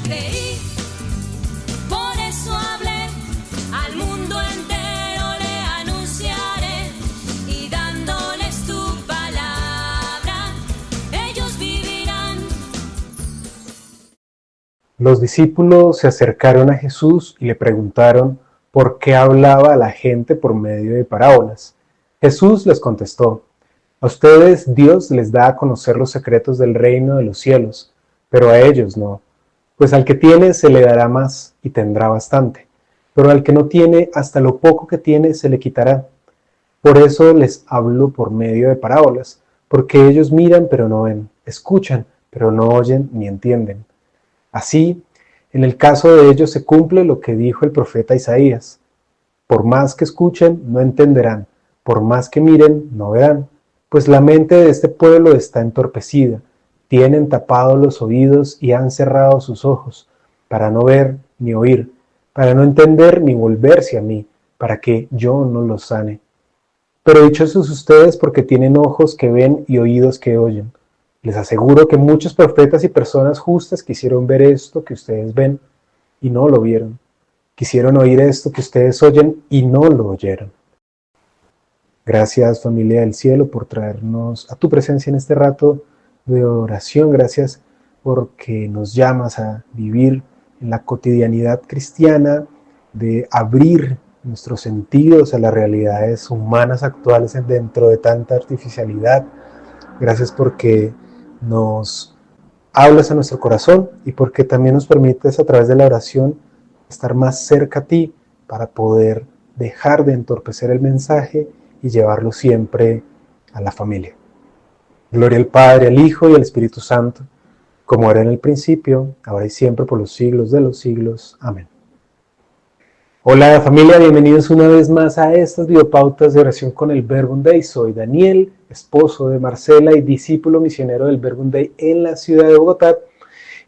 creí, por eso hablé, al mundo entero le anunciaré, y dándoles tu palabra, ellos vivirán. Los discípulos se acercaron a Jesús y le preguntaron por qué hablaba a la gente por medio de parábolas. Jesús les contestó: a ustedes Dios les da a conocer los secretos del reino de los cielos, pero a ellos no. Pues al que tiene se le dará más y tendrá bastante, pero al que no tiene, hasta lo poco que tiene se le quitará. Por eso les hablo por medio de parábolas, porque ellos miran pero no ven, escuchan pero no oyen ni entienden. Así, en el caso de ellos se cumple lo que dijo el profeta Isaías: por más que escuchen, no entenderán, por más que miren, no verán, pues la mente de este pueblo está entorpecida, tienen tapados los oídos y han cerrado sus ojos, para no ver ni oír, para no entender ni volverse a mí, para que yo no los sane. Pero dichosos ustedes porque tienen ojos que ven y oídos que oyen. Les aseguro que muchos profetas y personas justas quisieron ver esto que ustedes ven y no lo vieron. Quisieron oír esto que ustedes oyen y no lo oyeron. Gracias, familia del cielo, por traernos a tu presencia en este rato de oración. Gracias porque nos llamas a vivir en la cotidianidad cristiana, de abrir nuestros sentidos a las realidades humanas actuales dentro de tanta artificialidad. Gracias porque nos hablas a nuestro corazón y porque también nos permites a través de la oración estar más cerca a ti para poder dejar de entorpecer el mensaje y llevarlo siempre a la familia. Gloria al Padre, al Hijo y al Espíritu Santo, como era en el principio, ahora y siempre, por los siglos de los siglos. Amén. Hola familia, bienvenidos una vez más a estas videopautas de oración con el Verbum Dei. Soy Daniel, esposo de Marcela y discípulo misionero del Verbum Dei en la ciudad de Bogotá.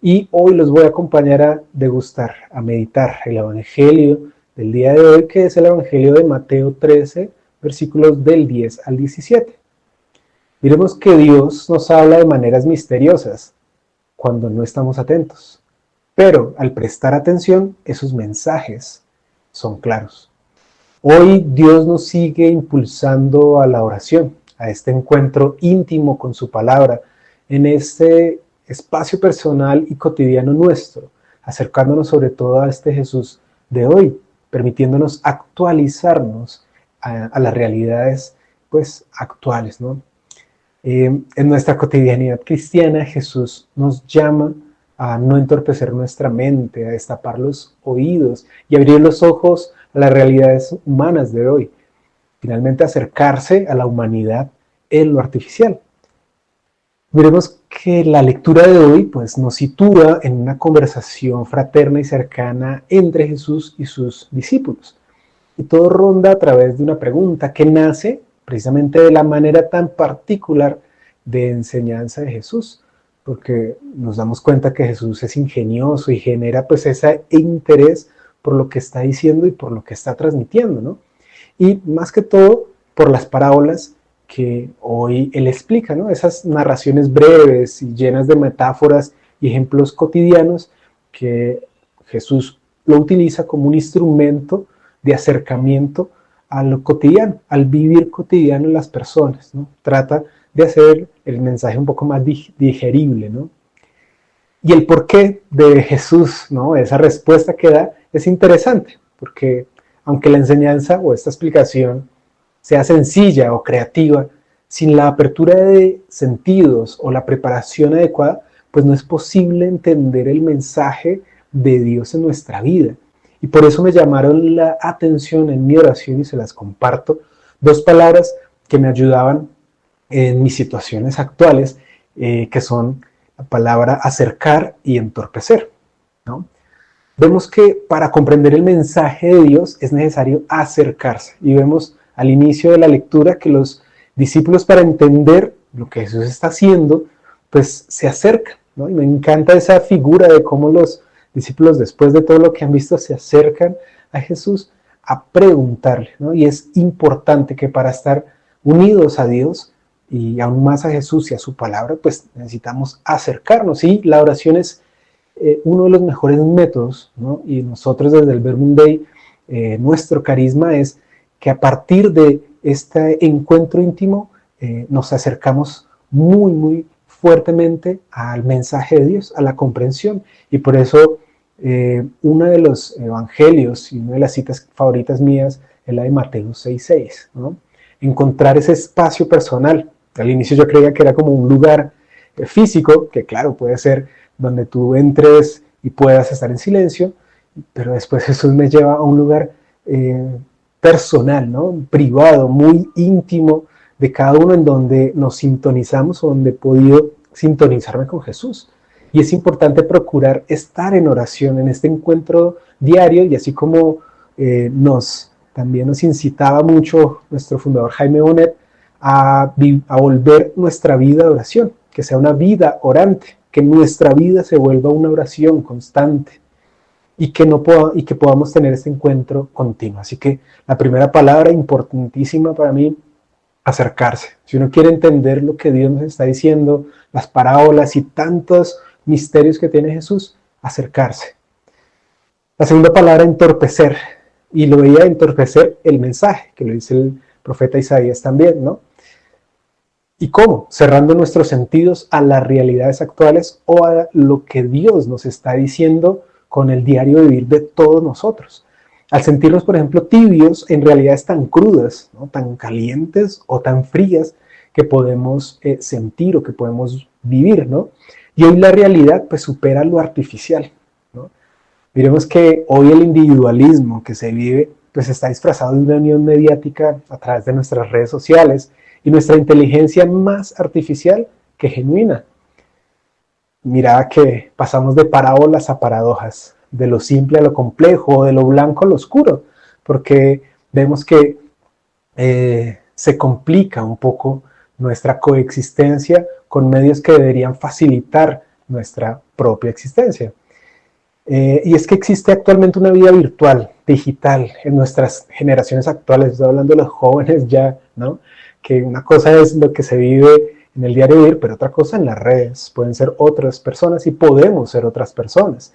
Y hoy los voy a acompañar a degustar, a meditar el Evangelio del día de hoy, que es el Evangelio de Mateo 13, versículos del 10 al 17. Miremos que Dios nos habla de maneras misteriosas cuando no estamos atentos. Pero al prestar atención, esos mensajes son claros. Hoy Dios nos sigue impulsando a la oración, a este encuentro íntimo con su palabra, en este espacio personal y cotidiano nuestro, acercándonos sobre todo a este Jesús de hoy, permitiéndonos actualizarnos a las realidades pues actuales, ¿no? En nuestra cotidianidad cristiana, Jesús nos llama a no entorpecer nuestra mente, a destapar los oídos y abrir los ojos a las realidades humanas de hoy. Finalmente, acercarse a la humanidad en lo artificial. Miremos que la lectura de hoy pues, nos sitúa en una conversación fraterna y cercana entre Jesús y sus discípulos. Y todo ronda a través de una pregunta que nace precisamente de la manera tan particular de enseñanza de Jesús, porque nos damos cuenta que Jesús es ingenioso y genera pues ese interés por lo que está diciendo y por lo que está transmitiendo, ¿no? Y más que todo por las parábolas que hoy él explica, ¿no? Esas narraciones breves y llenas de metáforas y ejemplos cotidianos que Jesús lo utiliza como un instrumento de acercamiento a lo cotidiano, al vivir cotidiano en las personas, ¿no? Trata de hacer el mensaje un poco más digerible, ¿no? Y el porqué de Jesús, ¿no? Esa respuesta que da es interesante, porque aunque la enseñanza o esta explicación sea sencilla o creativa, sin la apertura de sentidos o la preparación adecuada, pues no es posible entender el mensaje de Dios en nuestra vida. Y por eso me llamaron la atención en mi oración y se las comparto. Dos palabras que me ayudaban en mis situaciones actuales, que son la palabra acercar y entorpecer, ¿no? Vemos que para comprender el mensaje de Dios es necesario acercarse. Y vemos al inicio de la lectura que los discípulos, para entender lo que Jesús está haciendo, pues se acercan, ¿no? Y me encanta esa figura de cómo los discípulos, después de todo lo que han visto, se acercan a Jesús a preguntarle, ¿no? Y es importante que para estar unidos a Dios y aún más a Jesús y a su palabra, pues necesitamos acercarnos. Y la oración es uno de los mejores métodos, ¿no? Y nosotros desde el Verbum Dei, nuestro carisma es que a partir de este encuentro íntimo nos acercamos muy, muy fuertemente al mensaje de Dios, a la comprensión. Y por eso uno de los evangelios y una de las citas favoritas mías es la de Mateo 6:6, ¿no? Encontrar ese espacio personal. Al inicio yo creía que era como un lugar físico, que claro, puede ser donde tú entres y puedas estar en silencio, pero después Jesús me lleva a un lugar personal, ¿no? Privado, muy íntimo de cada uno, en donde nos sintonizamos o donde he podido sintonizarme con Jesús. Y es importante procurar estar en oración, en este encuentro diario, y así como también nos incitaba mucho nuestro fundador Jaime Bonet a volver nuestra vida a oración, que sea una vida orante, que nuestra vida se vuelva una oración constante y que podamos tener este encuentro continuo. Así que la primera palabra importantísima para mí, acercarse. Si uno quiere entender lo que Dios nos está diciendo, las parábolas y tantos misterios que tiene Jesús, acercarse. La segunda palabra, entorpecer. Y lo veía entorpecer el mensaje, que lo dice el profeta Isaías también, ¿no? ¿Y cómo? Cerrando nuestros sentidos a las realidades actuales o a lo que Dios nos está diciendo con el diario vivir de todos nosotros. Al sentirnos, por ejemplo, tibios, en realidades tan crudas, ¿no? Tan calientes o tan frías que podemos sentir o que podemos vivir, ¿no? Y hoy la realidad pues supera lo artificial, ¿no? Miremos que hoy el individualismo que se vive pues está disfrazado de una unión mediática a través de nuestras redes sociales y nuestra inteligencia más artificial que genuina. Mira que pasamos de parábolas a paradojas, de lo simple a lo complejo, de lo blanco a lo oscuro, porque vemos que se complica un poco nuestra coexistencia con medios que deberían facilitar nuestra propia existencia. Y es que existe actualmente una vida virtual, digital, en nuestras generaciones actuales. Estoy hablando de los jóvenes ya, ¿no? Que una cosa es lo que se vive en el diario vivir, pero otra cosa en las redes. Pueden ser otras personas y podemos ser otras personas.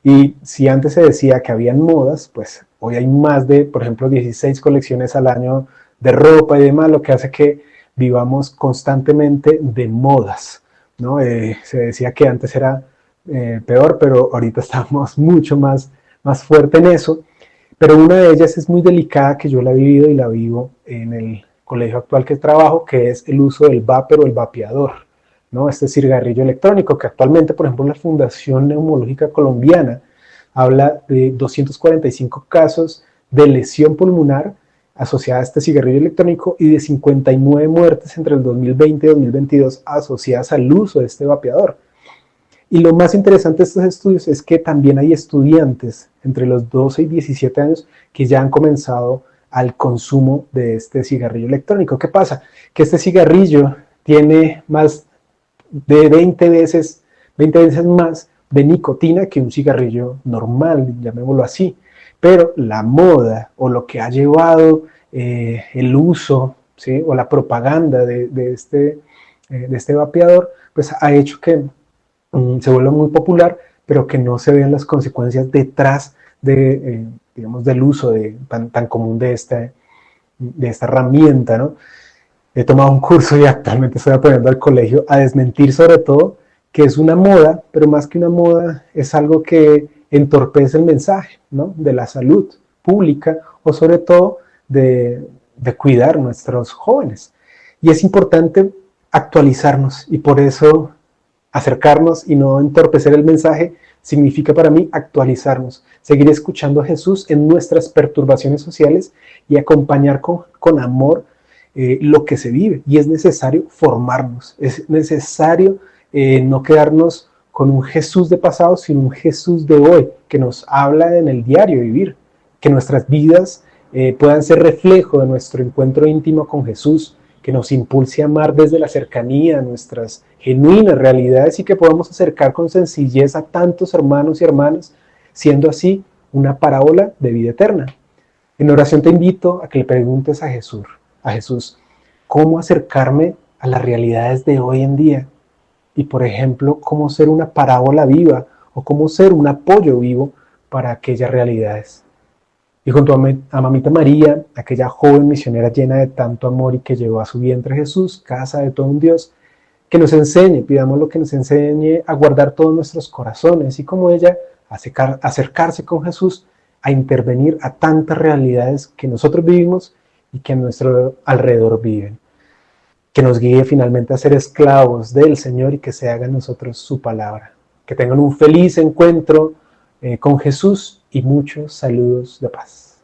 Y si antes se decía que habían modas, pues hoy hay más de, por ejemplo, 16 colecciones al año de ropa y demás, lo que hace que vivamos constantemente de modas, ¿no? Se decía que antes era peor, pero ahorita estamos mucho más fuerte en eso. Pero una de ellas es muy delicada, que yo la he vivido y la vivo en el colegio actual que trabajo, que es el uso del vapor o el vapeador, ¿no? Este cigarrillo electrónico, que actualmente, por ejemplo, la Fundación Neumológica Colombiana habla de 245 casos de lesión pulmonar asociada a este cigarrillo electrónico y de 59 muertes entre el 2020 y 2022 asociadas al uso de este vapeador. Y lo más interesante de estos estudios es que también hay estudiantes entre los 12 y 17 años que ya han comenzado al consumo de este cigarrillo electrónico. ¿Qué pasa? Que este cigarrillo tiene más de 20 veces más de nicotina que un cigarrillo normal, llamémoslo así. Pero la moda o lo que ha llevado el uso, ¿sí? O la propaganda de este vapeador, pues ha hecho que se vuelva muy popular, pero que no se vean las consecuencias detrás digamos, del uso tan común de esta herramienta, ¿no? He tomado un curso y actualmente estoy aprendiendo al colegio a desmentir sobre todo que es una moda, pero más que una moda es algo que entorpece el mensaje, ¿no? De la salud pública o sobre todo de cuidar a nuestros jóvenes. Y es importante actualizarnos y por eso acercarnos y no entorpecer el mensaje significa para mí actualizarnos, seguir escuchando a Jesús en nuestras perturbaciones sociales y acompañar con amor lo que se vive. Y es necesario formarnos, es necesario no quedarnos con un Jesús de pasado, sino un Jesús de hoy, que nos habla en el diario vivir, que nuestras vidas puedan ser reflejo de nuestro encuentro íntimo con Jesús, que nos impulse a amar desde la cercanía a nuestras genuinas realidades y que podamos acercar con sencillez a tantos hermanos y hermanas, siendo así una parábola de vida eterna. En oración te invito a que le preguntes a Jesús, ¿cómo acercarme a las realidades de hoy en día? Y por ejemplo, ¿cómo ser una parábola viva o cómo ser un apoyo vivo para aquellas realidades. Y junto a Mamita María, aquella joven misionera llena de tanto amor y que llevó a su vientre Jesús, casa de todo un Dios, que nos enseñe, pidámoslo, que nos enseñe a guardar todos nuestros corazones y como ella, acercarse con Jesús a intervenir a tantas realidades que nosotros vivimos y que a nuestro alrededor viven. Que nos guíe finalmente a ser esclavos del Señor y que se haga en nosotros su palabra. Que tengan un feliz encuentro con Jesús y muchos saludos de paz.